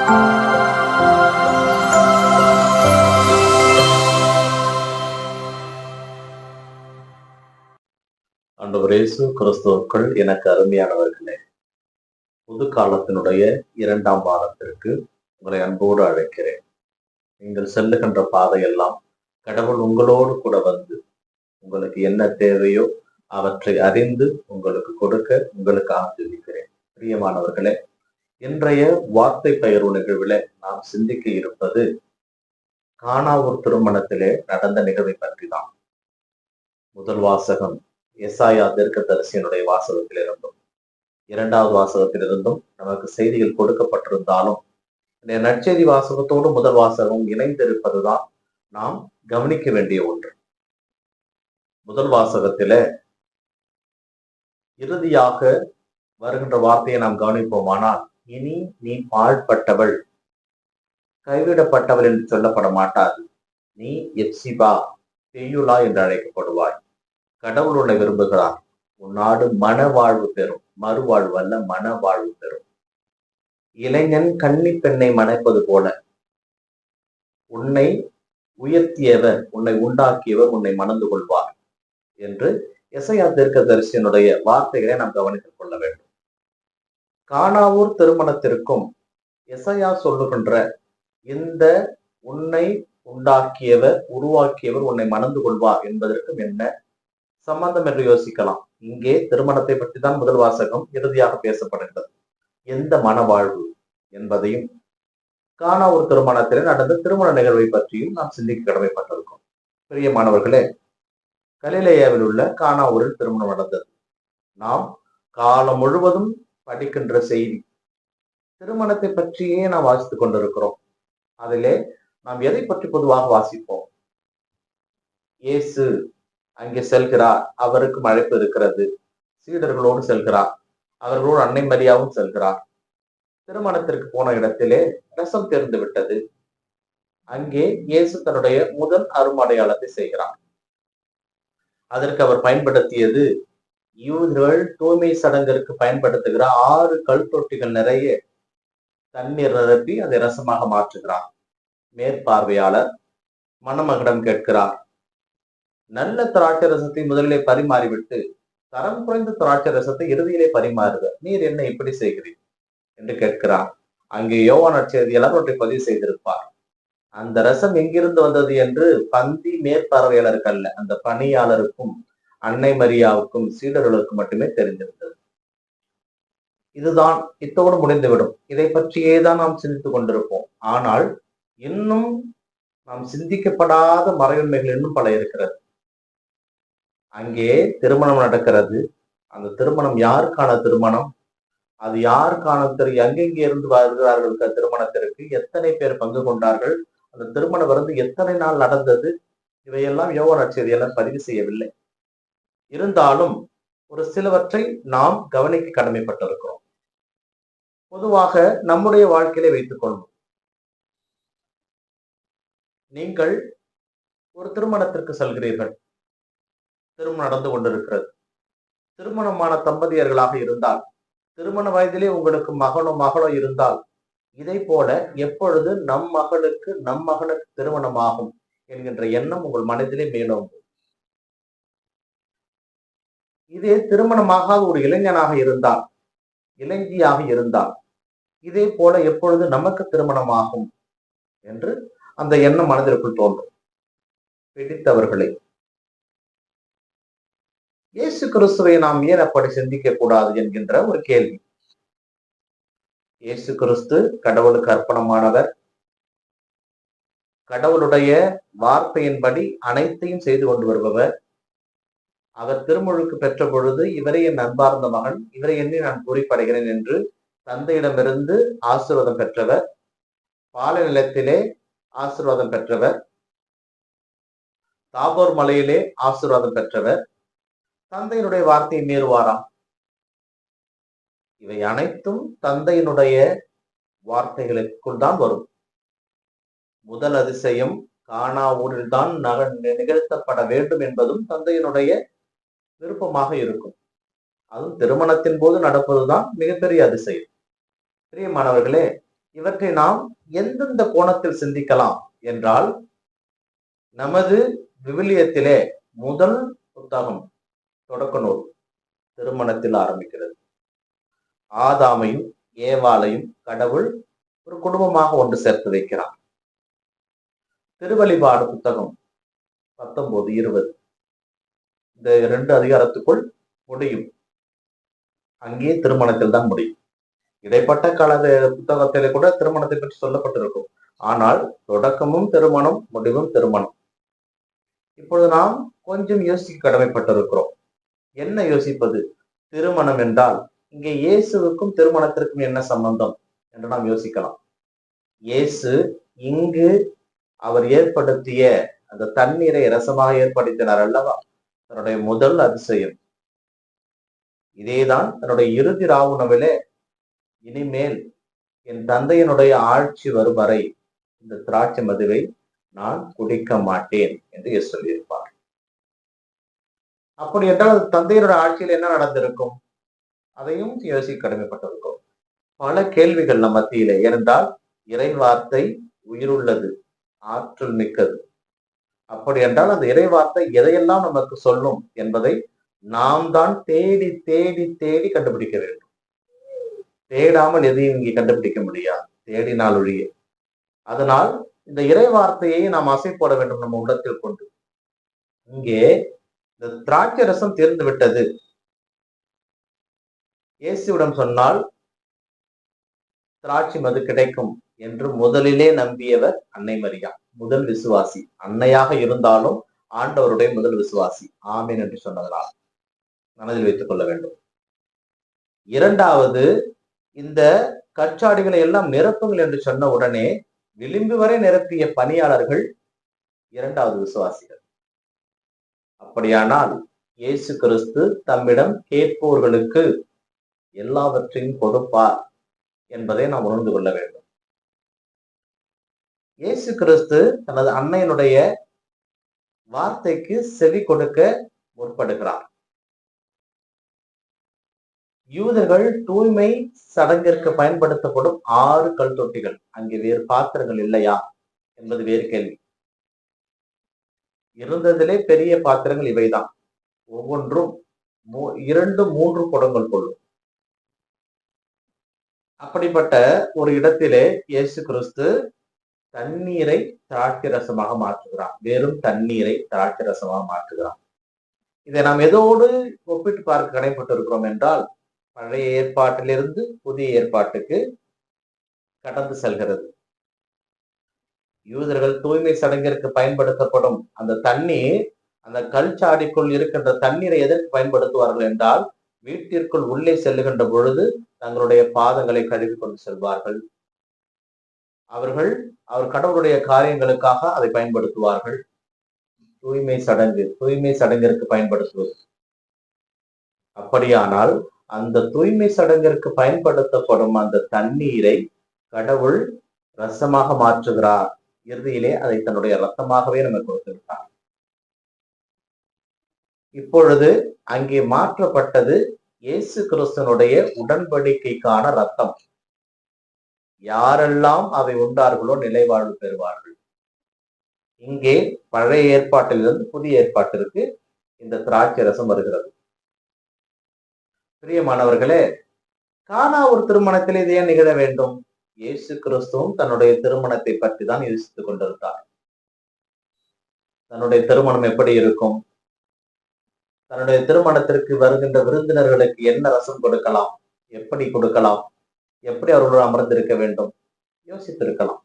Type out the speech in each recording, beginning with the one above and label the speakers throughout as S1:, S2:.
S1: ஆண்டவர் இயேசு கிறிஸ்துவுக்குள் எனக்கு அருமையானவர்களே, புது காலத்தினுடைய 2ஆம் வாரத்திற்கு உங்களை அன்போடு அழைக்கிறேன். நீங்கள் செல்லுகின்ற பாதையெல்லாம் கடவுள் உங்களோடு கூட வந்து உங்களுக்கு என்ன தேவையோ அவற்றை அறிந்து உங்களுக்கு கொடுக்க உங்களுக்காக ஜெபிக்கிறேன். பிரியமானவர்களே, இன்றைய வார்த்தை பகிர்வு நிகழ்வில் நாம் சிந்திக்க இருப்பது கானாவூர் திருமணத்திலே நடந்த நிகழ்வை பற்றி தான். முதல் வாசகம் எசாயா தீர்க்கதரிசியினுடைய வாசகத்தில் இருந்தும் 2வது வாசகத்திலிருந்தும் நமக்கு செய்திகள் கொடுக்கப்பட்டிருந்தாலும் இந்த நற்செய்தி வாசகத்தோடு முதல் வாசகம் இணைந்திருப்பதுதான் நாம் கவனிக்க வேண்டிய ஒன்று. முதல் வாசகத்தில இறுதியாக வருகின்ற வார்த்தையை நாம் கவனிப்போமானால், இனி நீ பாழ்பட்டவள், கைவிடப்பட்டவள் என்று சொல்லப்பட மாட்டாது. நீ எப்சிபா, பெயுலா என்று அழைக்கப்படுவாய். கடவுள் உன்னை விரும்புகிறார். உன் நாடு மனவாழ்வு பெறும். மறுவாழ்வு அல்ல, மனவாழ்வு பெறும். இளைஞன் கன்னி பெண்ணை மணப்பது போல உன்னை உயர்த்தியவர், உன்னை உண்டாக்கியவர் உன்னை மணந்து கொள்வார் என்று எசாயா தீர்க்கதரிசியினுடைய வார்த்தைகளை நாம் கவனித்துக் கொள்ள வேண்டும். கானாவூர் திருமணத்திற்கும் எசாயா சொல்லுகின்ற இந்த உன்னை உண்டாக்கியவர், உருவாக்கியவர் உன்னை மணந்து கொள்வார் என்பதற்கும் என்ன சம்பந்தம் என்று யோசிக்கலாம். இங்கே திருமணத்தை பற்றி தான் முதல் வாசகம் இறுதியாக பேசப்படுகிறது. எந்த மனவாழ்வு என்பதையும் கானாவூர் திருமணத்திலே நடந்த திருமண நிகழ்வை பற்றியும் நாம் சிந்திக்க கடமைப்பட்டிருக்கோம். பிரியமானவர்களே, கலிலேயாவில் உள்ள கானாவூரில் திருமணம் நடந்தது. நாம் காலம் முழுவதும் படிக்கின்ற செய்தி திருமணத்தை பற்றியே நாம் வாசித்துக் கொண்டிருக்கிறோம். அதிலே நாம் எதை பற்றி பொதுவாக வாசிப்போம்? இயேசு அங்கே செல்கிறார், அவருக்கும் அழைப்பு இருக்கிறது. சீடர்களோடு செல்கிறார், அவர்களோடு அன்னை மரியாவும் செல்கிறார். திருமணத்திற்கு போன இடத்திலே ரசம் தெரிந்து விட்டது. அங்கே இயேசு தன்னுடைய முதல் அருமடையாளத்தை செய்கிறார். அதற்கு அவர் பயன்படுத்தியது யூதர்கள் தூய்மை சடங்கிற்கு பயன்படுத்துகிற 6 கல் தொட்டிகள் நிறைய தண்ணீர் நிரப்பி அதை ரசமாக மாற்றுகிறார். மேற்பார்வையாளர் மணமகனிடம் கேட்கிறார், நல்ல திராட்சை ரசத்தை முதலிலே பரிமாறிவிட்டு தரம் குறைந்த திராட்சை ரசத்தை இறுதியிலே பரிமாறுக, நீர் என்ன இப்படி செய்கிறீர் என்று கேட்கிறார். அங்கே யோவான் நற்செய்தியாளர் ஒன்றை பதிவு செய்திருப்பார். அந்த ரசம் எங்கிருந்து வந்தது என்று பந்தி மேற்பார்வையாளருக்கு அல்ல, அந்த பணியாளருக்கும் அன்னை மரியாவுக்கும் சீடர்களுக்கும் மட்டுமே தெரிந்திருந்தது. இதுதான், இத்தோடு முடிந்துவிடும். இதை பற்றியே தான் நாம் சிந்தித்துக் கொண்டிருப்போம். ஆனால் இன்னும் நாம் சிந்திக்கப்படாத மறையுண்மைகள் இன்னும் பல இருக்கிறது. அங்கே திருமணம் நடக்கிறது. அந்த திருமணம் யாருக்கான திருமணம்? அது யாருக்கான எங்கெங்கே இருந்து வருகிறார்கள் திருமணத்திற்கு? எத்தனை பேர் பங்கு கொண்டார்கள்? அந்த திருமண விருந்து எத்தனை நாள் நடந்தது? இவையெல்லாம் யோவான் நற்செய்தியாளர் பதிவு செய்யவில்லை. இருந்தாலும் ஒரு சிலவற்றை நாம் கவனிக்க கடமைப்பட்டிருக்கிறோம். பொதுவாக நம்முடைய வாழ்க்கையிலே வைத்துக் கொள்வோம். நீங்கள் ஒரு திருமணத்திற்கு செல்கிறீர்கள். திருமணம் நடந்து கொண்டிருக்கிறது. திருமணமான தம்பதியர்களாக இருந்தால், திருமண வயதிலே உங்களுக்கு மகனோ மகளோ இருந்தால், இதை போல எப்பொழுது நம் மகனுக்கு திருமணமாகும் என்கின்ற எண்ணம் உங்கள் மனதிலே மேலோங்கும். இதே திருமணமாகாத ஒரு இளைஞனாக இருந்தால், இளைஞியாக இருந்தால், இதே போல எப்பொழுது நமக்கு திருமணமாகும் என்று அந்த எண்ணம் மனதிற்குள் தோன்றும். பிடித்தவர்களை, இயேசு கிறிஸ்துவை நாம் ஏன் அப்படி சிந்திக்க கூடாது என்கின்ற ஒரு கேள்வி. இயேசு கிறிஸ்து கடவுளுக்கு அர்ப்பணமானவர். கடவுளுடைய வார்த்தையின்படி அனைத்தையும் செய்து கொண்டு வருபவர். அவர் திருமுழுக்கு பெற்ற பொழுது, இவரை என் அன்பார்ந்த மகன், இவரை எண்ணி நான் பூரிப்படைகிறேன் என்று தந்தையிடமிருந்து ஆசீர்வாதம் பெற்றவர். பாலை நிலத்திலே ஆசீர்வாதம் பெற்றவர். தாபோர் மலையிலே ஆசீர்வாதம் பெற்றவர். தந்தையினுடைய வார்த்தையை மீறுவாரா? இவை அனைத்தும் தந்தையினுடைய வார்த்தைகளுக்குள் தான் வரும். முதல் அதிசயம் கானாவூரில் தான் நிகழ்த்தப்பட வேண்டும் என்பதும் தந்தையினுடைய விருப்பமாக இருக்கும். அதுவும் திருமணத்தின் போது நடப்பதுதான் மிகப்பெரிய அதிசயம். பிரியமானவர்களே, இவற்றை நாம் எந்தெந்த கோணத்தில் சிந்திக்கலாம் என்றால், நமது விவிலியத்திலே முதல் புத்தகம் தொடக்க நூல் திருமணத்தில் ஆரம்பிக்கிறது. ஆதாமையும் ஏவாளையும் கடவுள் ஒரு குடும்பமாக ஒன்று சேர்த்து வைக்கிறார். திருவழிபாடு புத்தகம் 19, 20 இந்த 2 அதிகாரத்துக்குள் முடியும். அங்கே திருமணத்தில் தான் முடியும். இடைப்பட்ட கால புத்தகத்திலே கூட திருமணத்தை பற்றி சொல்லப்பட்டிருக்கும். ஆனால் தொடக்கமும் திருமணம், முடிவும் திருமணம். இப்பொழுது நாம் கொஞ்சம் யோசிக்க கடமைப்பட்டிருக்கிறோம். என்ன யோசிப்பது? திருமணம் என்றால் இங்கே இயேசுவுக்கும் திருமணத்திற்கும் என்ன சம்பந்தம் என்று நாம் யோசிக்கலாம். இயேசு இங்கு அவர் ஏற்படுத்திய அந்த தண்ணீரை ரசமாக ஏற்படுத்தினார் அல்லவா? தன்னுடைய முதல் அதிசயம். இதேதான் தன்னுடைய இறுதி ராவுணவிலே, இனிமேல் என் தந்தையினுடைய ஆட்சி வரும் வரை இந்த திராட்சை மதுவை நான் குடிக்க மாட்டேன் என்று சொல்லியிருப்பார். அப்படி என்றால் தந்தையினுடைய ஆட்சியில் என்ன நடந்திருக்கும்? அதையும் யோசிக்க கடமைப்பட்டிருக்கும். பல கேள்விகள் நம் மத்தியிலே. ஏனென்றால் இறை வார்த்தை உயிருள்ளது, ஆற்றல் மிக்கது. அப்படி என்றால் அந்த இறை வார்த்தை எதையெல்லாம் நமக்கு சொல்லும் என்பதை நாம் தான் தேடி தேடி தேடி கண்டுபிடிக்க வேண்டும். தேடாமல் எதையும் இங்கே கண்டுபிடிக்க முடியாது, தேடினால் ஒழிய. அதனால் இந்த இறை வார்த்தையை நாம் அசை போட வேண்டும் நம்ம உள்ளத்தில் கொண்டு. இங்கே இந்த திராட்சை ரசம் தீர்ந்து விட்டது. இயேசுவிடம் சொன்னால் திராட்சை மது கிடைக்கும் என்று முதலிலே நம்பியவர் அன்னை மரியா, முதல் விசுவாசி. அன்னையாக இருந்தாலும் ஆண்டவருடைய முதல் விசுவாசி. ஆமீன் என்று சொன்னதனால் மனதில் வைத்துக் கொள்ள வேண்டும். இரண்டாவது, இந்த கற்சாடிகளை எல்லாம் நிரப்புங்கள் என்று சொன்ன உடனே விளிம்பு வரை நிரப்பிய பணியாளர்கள் இரண்டாவது விசுவாசிகள். அப்படியானால் இயேசு கிறிஸ்து தம்மிடம் கேட்போர்களுக்கு எல்லாவற்றையும் கொடுப்பார் என்பதை நாம் உணர்ந்து கொள்ள வேண்டும். இயேசு கிறிஸ்து தனது அன்னையினுடைய வார்த்தைக்கு செவி கொடுக்க முற்படுகிறார். யூதர்கள் தூய்மை சடங்கிற்கு பயன்படுத்தப்படும் 6 கல் தொட்டிகள், அங்கே வேறு பாத்திரங்கள் இல்லையா என்பது வேறு கேள்வி. இருந்ததிலே பெரிய பாத்திரங்கள் இவைதான். ஒவ்வொன்றும் 2, 3 குடங்கள் கொள்ளும். அப்படிப்பட்ட ஒரு இடத்திலே இயேசு கிறிஸ்து தண்ணீரை திராட்சை ரசமாக மாற்றுகிறார். வெறும் தண்ணீரை திராட்சை ரசமாக மாற்றுகிறார். இதை நாம் எதோடு ஒப்பிட்டு பார்க்க கடைப்பட்டிருக்கிறோம் என்றால், பழைய ஏற்பாட்டிலிருந்து புதிய ஏற்பாட்டுக்கு கடந்து செல்கிறது. யூதர்கள் தூய்மை சடங்கிற்கு பயன்படுத்தப்படும் அந்த தண்ணீர், அந்த கல்சாடிக்குள் இருக்கின்ற தண்ணீரை எதற்கு பயன்படுத்துவார்கள் என்றால், வீட்டிற்குள் உள்ளே செல்லுகின்ற பொழுது தங்களுடைய பாதங்களை கழுவி கொண்டு செல்வார்கள். அவர் கடவுளுடைய காரியங்களுக்காக அதை பயன்படுத்துவார்கள். தூய்மை சடங்கிற்கு பயன்படுத்துவது. அப்படியானால் அந்த தூய்மை சடங்கிற்கு பயன்படுத்தப்படும் அந்த தண்ணீரை கடவுள் ரசமாக மாற்றுகிறார். இறுதியிலே அதை தன்னுடைய ரத்தமாகவே நமக்கு கொடுத்திருக்கிறார். இப்பொழுது அங்கே மாற்றப்பட்டது இயேசு கிறிஸ்துனுடைய உடன்படிக்கைக்கான ரத்தம். யாரெல்லாம் அவை உண்டார்களோ நிலைவாழ்வு பெறுவார்கள். இங்கே பழைய ஏற்பாட்டிலிருந்து புதிய ஏற்பாட்டிற்கு இந்த திராட்சை ரசம் வருகிறது. பிரியமானவர்களே, கானா ஒரு திருமணத்தில் இது ஏன் நிகழ வேண்டும்? இயேசு கிறிஸ்துவும் தன்னுடைய திருமணத்தை பற்றி தான் யோசித்துக் கொண்டிருந்தார். தன்னுடைய திருமணம் எப்படி இருக்கும்? தன்னுடைய திருமணத்திற்கு வருகின்ற விருந்தினர்களுக்கு என்ன ரசம் கொடுக்கலாம், எப்படி கொடுக்கலாம், எப்படி அவர்களோடு அமர்ந்திருக்க வேண்டும் யோசித்திருக்கலாம்.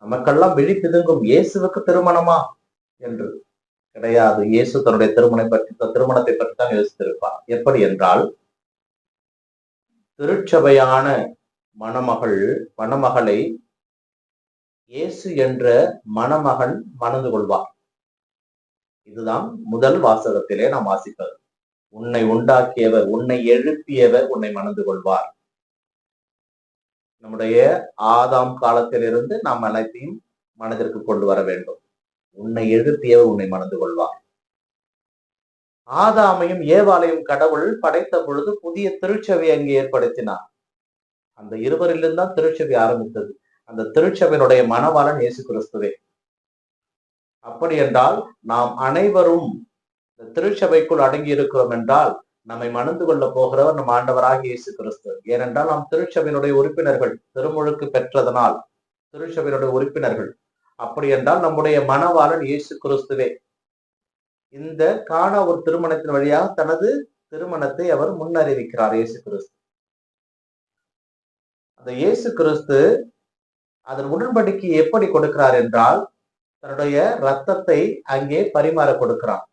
S1: நமக்கெல்லாம் விழி பிதுங்கும், இயேசுவுக்கு திருமணமா என்று. கிடையாது. இயேசு தன்னுடைய திருமணத்தை பற்றி தான் யோசித்திருப்பார். எப்படி என்றால், திருச்சபையான மணமகளை இயேசு என்ற மணமகன் மணந்து கொள்வார். இதுதான் முதல் வாசகத்திலே நாம் வாசிப்பது. உன்னை உண்டாக்கியவர், உன்னை எழுப்பியவர் உன்னை மணந்து கொள்வார். நம்முடைய ஆதாம் காலத்திலிருந்து நாம் அனைத்தையும் மனதிற்கு கொண்டு வர வேண்டும். உன்னை எழுப்பியவர் உன்னை மணந்து கொள்வார். ஆதாமையும் ஏவாளையும் கடவுள் படைத்த பொழுது புதிய திருச்சபை அங்கே ஏற்படுத்தினார். அந்த இருவரிலிருந்து தான் திருச்சபை ஆரம்பித்தது. அந்த திருச்சபையினுடைய மணவாளன் இயேசு கிறிஸ்துவே. அப்படி என்றால் நாம் அனைவரும் இந்த திருச்சபைக்குள் அடங்கி இருக்கிறோம் என்றால் நம்மை மணந்து கொள்ள போகிறவர் நம் ஆண்டவராகிய இயேசு கிறிஸ்து. ஏனென்றால் நாம் திருச்சபையினுடைய உறுப்பினர்கள், திருமுழுக்கு பெற்றதனால் திருச்சபையினுடைய உறுப்பினர்கள். அப்படி என்றால் நம்முடைய மணவாளன் இயேசு கிறிஸ்துவே. இந்த கானா ஒரு திருமணத்தின் வழியாக தனது திருமணத்தை அவர் முன்னறிவிக்கிறார் இயேசு கிறிஸ்து. அந்த இயேசு கிறிஸ்து அதன் உடன்படிக்கை எப்படி கொடுக்கிறார் என்றால் தன்னுடைய இரத்தத்தை அங்கே பரிமாற கொடுக்கிறார்.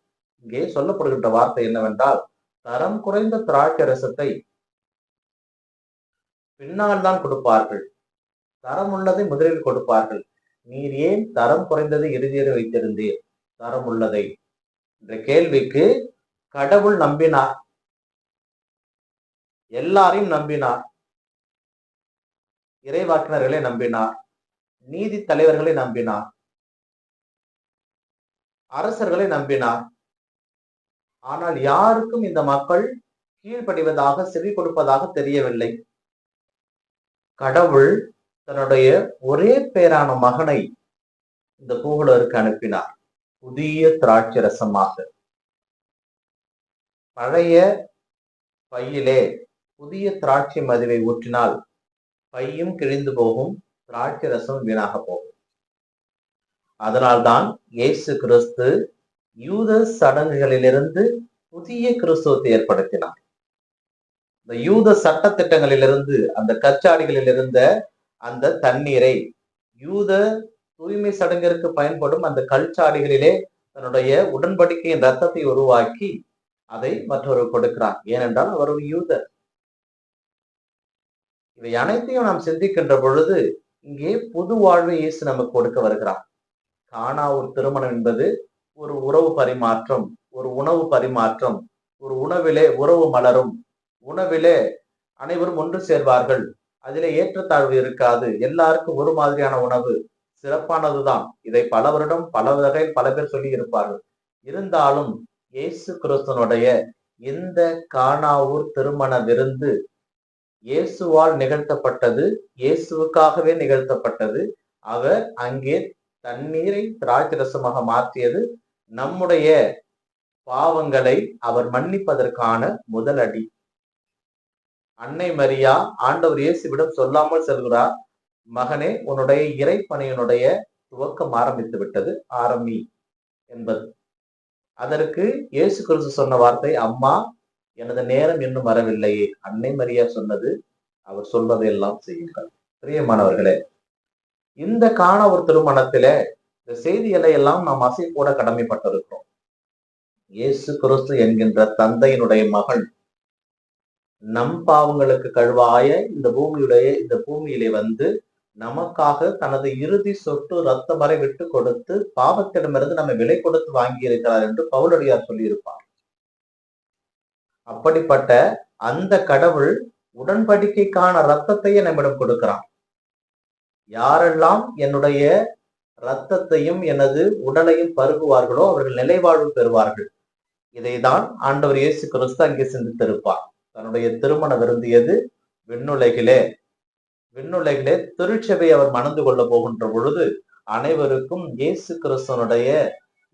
S1: இங்கே சொல்லப்படுகின்ற வார்த்தை என்னவென்றால், தரம் குறைந்த திராட்சை ரசத்தை பின்னால் தான் கொடுப்பார்கள், தரம் உள்ளதை முதலில் கொடுப்பார்கள். நீர் ஏன் தரம் குறைந்ததை இறுதியில் வைத்திருந்தீர் தரம் உள்ளதை என்ற கேள்விக்கு கடவுள் நம்பினார், எல்லாரையும் நம்பினார். இறைவாக்கினர்களை நம்பினார், நீதி தலைவர்களை நம்பினார், அரசர்களை நம்பினார். ஆனால் யாருக்கும் இந்த மக்கள் கீழ்ப்படிவதாக செவி கொடுப்பதாக தெரியவில்லை. கடவுள் தன்னுடைய ஒரே பேரான மகனை இந்த பூவுலகிற்கு அனுப்பினார், புதிய திராட்சை ரசமாக. பழைய பையிலே புதிய திராட்சை மதுவை ஊற்றினால் பையும் கிழிந்து போகும், திராட்சை ரசம் வீணாக போகும். அதனால்தான் இயேசு கிறிஸ்து யூத சடங்குகளிலிருந்து புதிய கிறிஸ்துவத்தை ஏற்படுத்தினார். இந்த யூத சட்ட திட்டங்களிலிருந்து, அந்த கச்சாடிகளில் இருந்த அந்த தண்ணீரை யூத தூய்மை சடங்கிற்கு பயன்படும் அந்த கல்சாடிகளிலே தன்னுடைய உடன்படிக்கையின் ரத்தத்தை உருவாக்கி அதை மற்றொரு கொடுக்கிறார். ஏனென்றால் அவர் ஒரு யூதர். இவை அனைத்தையும் நாம் சிந்திக்கின்ற பொழுது இங்கே புது வாழ்வை இயேசு நமக்கு கொடுக்க வருகிறார். கானா ஒரு திருமணம் என்பது ஒரு உறவு பரிமாற்றம், ஒரு உணவு பரிமாற்றம். ஒரு உணவிலே உறவு மலரும், உணவிலே அனைவரும் ஒன்று சேர்வார்கள், அதிலே ஏற்றத்தாழ்வு இருக்காது, எல்லாருக்கும் ஒரு மாதிரியான உணவு சிறப்பானதுதான். இதை பல வருடம் பல வகையில் பல பேர் சொல்லி இருப்பார்கள். இருந்தாலும் இயேசு கிறிஸ்துவனுடைய இந்த கானாவூர் திருமண விருந்து இயேசுவால் நிகழ்த்தப்பட்டது, இயேசுவுக்காகவே நிகழ்த்தப்பட்டது. அவர் அங்கே தண்ணீரை திராட்சை ரசமாக மாற்றியது நம்முடைய பாவங்களை அவர் மன்னிப்பதற்கான முதல் அடி. அன்னை மரியா ஆண்டவர் இயேசுவிடம் சொல்லாமல் செல்கிறார், மகனே உன்னுடைய இறைப்பணியினுடைய துவக்கம் ஆரம்பித்து விட்டது, ஆரம்பி என்பது. அதற்கு இயேசு கிறிஸ்து சொன்ன வார்த்தை, அம்மா எனது நேரம் இன்னும் வரவில்லையே. அன்னை மரியா சொன்னது, அவர் சொல்வதையெல்லாம் செய்யுங்கள். பிரியமானவர்களே, இந்த காண ஒரு திருமணத்திலே இந்த செய்திகளை எல்லாம் நாம் அசை போட கடமைப்பட்டிருக்கிறோம். இயேசு கிறிஸ்து என்கின்ற தந்தையினுடைய மகள் நம் பாவங்களுக்கு கழுவாய இந்த பூமியிலே வந்து நமக்காக தனது இறுதி சொட்டு ரத்தம் வரை விட்டு கொடுத்து பாவத்திடமிருந்து நம்ம விலை கொடுத்து வாங்கி இருக்கிறார் என்று பவுலடியார் சொல்லியிருப்பார். அப்படிப்பட்ட அந்த கடவுள் உடன்படிக்கைக்கான ரத்தத்தையே நம்மிடம் கொடுக்கிறான். யாரெல்லாம் என்னுடைய இரத்தத்தையும் எனது உடலையும் பருகுவார்களோ அவர்கள் நிலைவாழ்வு பெறுவார்கள். இதைதான் ஆண்டவர் இயேசு கிறிஸ்து அங்கே சிந்தித்திருப்பார். தன்னுடைய திருமண விருந்தியது விண்ணுலகிலே திருச்சபை அவர் மணந்து கொள்ள போகின்ற பொழுது அனைவருக்கும் இயேசு கிறிஸ்துவனுடைய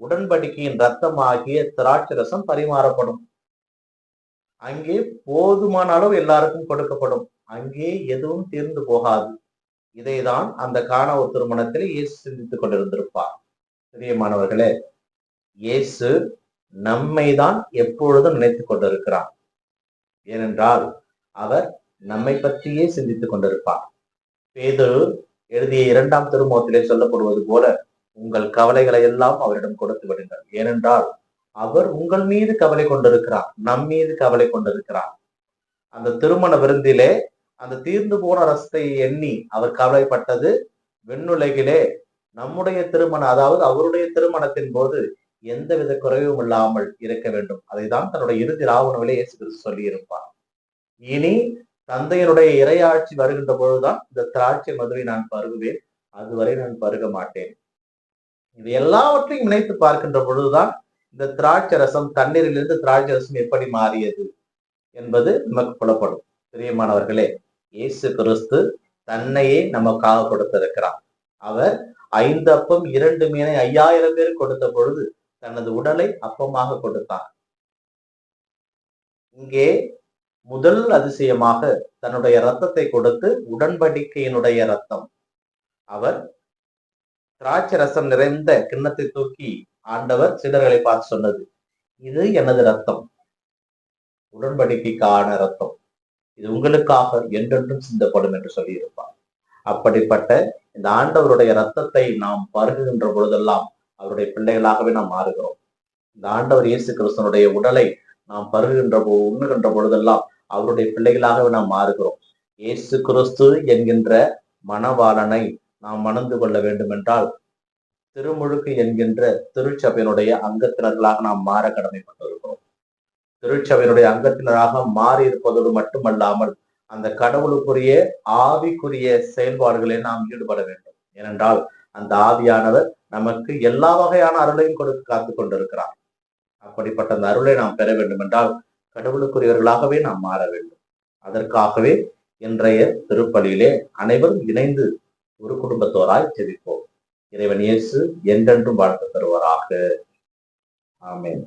S1: உடன்படிக்கையின் ரத்தமாகிய திராட்சை ரசம் பரிமாறப்படும். அங்கே போதுமான அளவு எல்லாருக்கும் கொடுக்கப்படும். அங்கே எதுவும் தீர்ந்து போகாது. இதைதான் அந்த கானா ஒரு திருமணத்தில் இயேசு சிந்தித்துக் கொண்டிருந்திருப்பார். பிரியமானவர்களே, இயேசு நம்மை தான் எப்பொழுதும் நினைத்துக் கொண்டிருக்கிறார். ஏனென்றால் அவர் நம்மை பற்றியே சிந்தித்துக் கொண்டிருப்பார். பேதுரு எழுதிய 2ஆம் திருமுகத்திலே சொல்லப்படுவது போல, உங்கள் கவலைகளை எல்லாம் அவரிடம் கொடுத்து விடுங்கள். ஏனென்றால் அவர் உங்கள் மீது கவலை கொண்டிருக்கிறார், நம் மீது கவலை கொண்டிருக்கிறார். அந்த திருமண விருந்திலே அந்த தீர்ந்து போன ரசத்தை எண்ணி அவர் கவலைப்பட்டது விண்ணுலகிலே நம்முடைய திருமணம், அதாவது அவருடைய திருமணத்தின் போது எந்தவித குறைவும் இல்லாமல் இருக்க வேண்டும். அதைதான் தன்னுடைய இறுதி ராவணவிலே இயேசு கிறிஸ்து சொல்லி இருப்பார். இனி தந்தையினுடைய இறையாட்சி வருகின்ற பொழுதுதான் இந்த திராட்சை மதுவை நான் பருகுவேன், அதுவரை நான் பருக மாட்டேன். இது எல்லாவற்றையும் நினைத்து பார்க்கின்ற பொழுதுதான் இந்த திராட்சை ரசம், தண்ணீரிலிருந்து திராட்சை ரசம் எப்படி மாறியது என்பது நமக்கு புலப்படும். பிரியமானவர்களே, இயேசு கிறிஸ்து தன்னையே நமக்காக கொடுத்திருக்கிறார். அவர் 5 அப்பம் 2 மீனை 5000 பேர் கொடுத்த பொழுது தனது உடலை அப்பமாக கொடுத்தார். இங்கே முதல் அதிசயமாக தன்னுடைய இரத்தத்தை கொடுத்து, உடன்படிக்கையினுடைய இரத்தம். அவர் திராட்சை ரசம் நிறைந்த கிண்ணத்தை தூக்கி ஆண்டவர் சீடர்களை பார்த்து சொன்னது, இது எனது ரத்தம், உடன்படிக்கைக்கான ரத்தம், இது உங்களுக்காக என்றென்றும் சிந்தப்படும் என்று சொல்லியிருப்பார். அப்படிப்பட்ட இந்த ஆண்டவருடைய ரத்தத்தை நாம் பருகுகின்ற பொழுதெல்லாம் அவருடைய பிள்ளைகளாகவே நாம் மாறுகிறோம். இந்த ஆண்டவர் இயேசு கிறிஸ்தனுடைய உடலை நாம் பருகுகின்ற உண்ணுகின்ற பொழுதெல்லாம் அவருடைய பிள்ளைகளாகவே நாம் மாறுகிறோம். இயேசு கிறிஸ்து என்கின்ற மணவாளனை நாம் மணந்து கொள்ள வேண்டும் என்றால் திருமுழுக்கு என்கின்ற திருச்சபையினுடைய அங்கத்தினர்களாக நாம் மாற கடமைப்பட்டிருக்கிறோம். திருச்சபையினுடைய அங்கத்தினராக மாறி இருப்பதோடு மட்டுமல்லாமல் அந்த கடவுளுக்குரிய ஆவிக்குரிய செயல்பாடுகளை நாம் ஈடுபட வேண்டும். ஏனென்றால் அந்த ஆவியானவர் நமக்கு எல்லா வகையான அருளையும் கொடுத்து காத்து கொண்டிருக்கிறார். அப்படிப்பட்ட அந்த அருளை நாம் பெற வேண்டும் என்றால் கடவுளுக்குரியவர்களாகவே நாம் மாற வேண்டும். அதற்காகவே இன்றைய திருப்பலியிலே அனைவரும் இணைந்து ஒரு குடும்பத்தோராய் ஜெபிப்போம். இறைவன் இயேசு என்றென்றும் வாழ்த்து தருவாராக. ஆமென்.